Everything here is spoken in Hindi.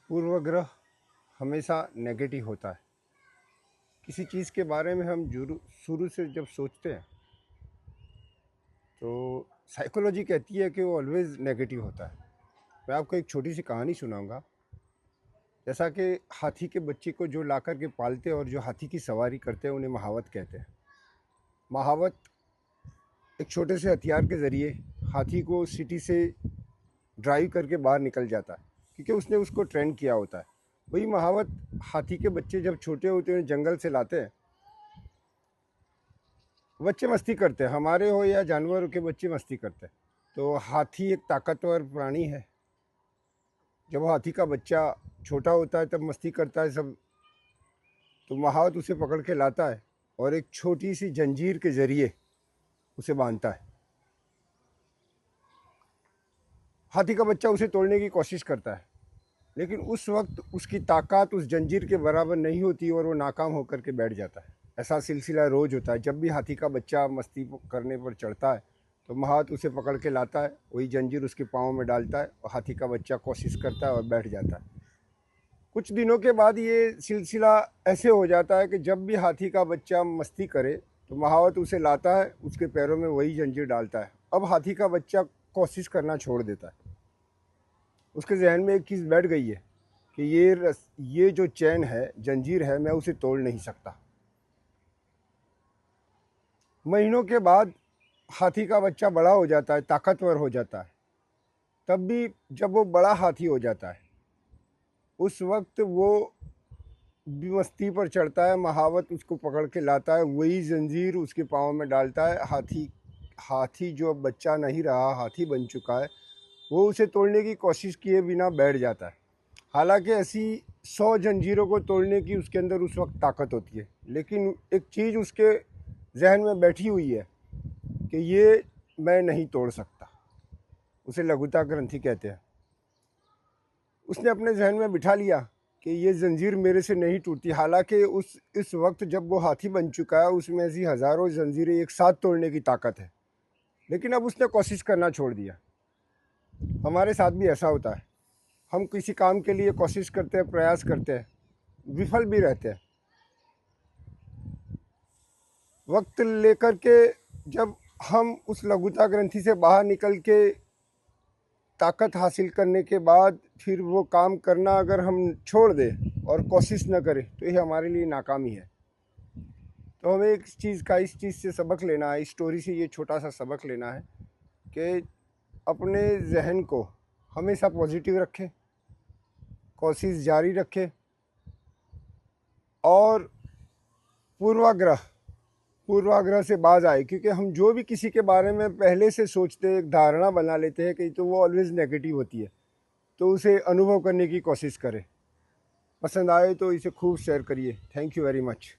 पूर्वाग्रह हमेशा नेगेटिव होता है। किसी चीज़ के बारे में हम शुरू से जब सोचते हैं तो साइकोलॉजी कहती है कि वो ऑलवेज़ नेगेटिव होता है। मैं आपको एक छोटी सी कहानी सुनाऊंगा। जैसा कि हाथी के बच्चे को जो ला कर के पालते हैं और जो हाथी की सवारी करते हैं उन्हें महावत कहते हैं। महावत एक छोटे से हथियार के ज़रिए हाथी को सिटी से ड्राइव करके बाहर निकल जाता है, क्योंकि उसने उसको ट्रेन किया होता है। वही महावत हाथी के बच्चे जब छोटे होते हैं जंगल से लाते हैं, बच्चे मस्ती करते हैं, हमारे हो या जानवरों के बच्चे मस्ती करते हैं। तो हाथी एक ताकतवर प्राणी है। जब वो हाथी का बच्चा छोटा होता है तब मस्ती करता है सब, तो महावत उसे पकड़ के लाता है और एक छोटी सी जंजीर के ज़रिए उसे बांधता है। हाथी का बच्चा उसे तोड़ने की कोशिश करता है, लेकिन उस वक्त उसकी ताकत उस जंजीर के बराबर नहीं होती और वो नाकाम होकर के बैठ जाता है। ऐसा सिलसिला रोज़ होता है। जब भी हाथी का बच्चा मस्ती करने पर चढ़ता है तो महावत उसे पकड़ के लाता है, वही जंजीर उसके पाँव में डालता है और हाथी का बच्चा कोशिश करता है और बैठ जाता है। कुछ दिनों के बाद ये सिलसिला ऐसे हो जाता है कि जब भी हाथी का बच्चा मस्ती करे तो महावत उसे लाता है, उसके पैरों में वही जंजीर डालता है। अब हाथी का बच्चा कोशिश करना छोड़ देता है। उसके जहन में एक चीज़ बैठ गई है कि ये जो चैन है, जंजीर है, मैं उसे तोड़ नहीं सकता। महीनों के बाद हाथी का बच्चा बड़ा हो जाता है, ताकतवर हो जाता है। तब भी जब वो बड़ा हाथी हो जाता है उस वक्त वो भी मस्ती पर चढ़ता है, महावत उसको पकड़ के लाता है, वही जंजीर उसके पाँव में डालता है। हाथी जो अब बच्चा नहीं रहा, हाथी बन चुका है, वो उसे तोड़ने की कोशिश किए बिना बैठ जाता है। हालांकि ऐसी 100 जंजीरों को तोड़ने की उसके अंदर उस वक्त ताकत होती है, लेकिन एक चीज़ उसके जहन में बैठी हुई है कि ये मैं नहीं तोड़ सकता। उसे लघुता ग्रंथि कहते हैं। उसने अपने जहन में बिठा लिया कि ये जंजीर मेरे से नहीं टूटती। हालांकि इस वक्त जब वो हाथी बन चुका है उसमें ऐसी हज़ारों जंजीरें एक साथ तोड़ने की ताकत है, लेकिन अब उसने कोशिश करना छोड़ दिया। हमारे साथ भी ऐसा होता है। हम किसी काम के लिए कोशिश करते हैं, प्रयास करते हैं, विफल भी रहते हैं। वक्त लेकर के जब हम उस लघुता ग्रंथि से बाहर निकल के ताकत हासिल करने के बाद फिर वो काम करना अगर हम छोड़ दें और कोशिश न करें तो ये हमारे लिए नाकामी है। तो हमें इस चीज़ से सबक लेना है, इस स्टोरी से ये छोटा सा सबक लेना है कि अपने जहन को हमेशा पॉजिटिव रखें, कोशिश जारी रखें और पूर्वाग्रह से बाज आए। क्योंकि हम जो भी किसी के बारे में पहले से सोचते हैं, एक धारणा बना लेते हैं कि तो वो ऑलवेज़ नेगेटिव होती है, तो उसे अनुभव करने की कोशिश करें। पसंद आए तो इसे खूब शेयर करिए। Thank you very much.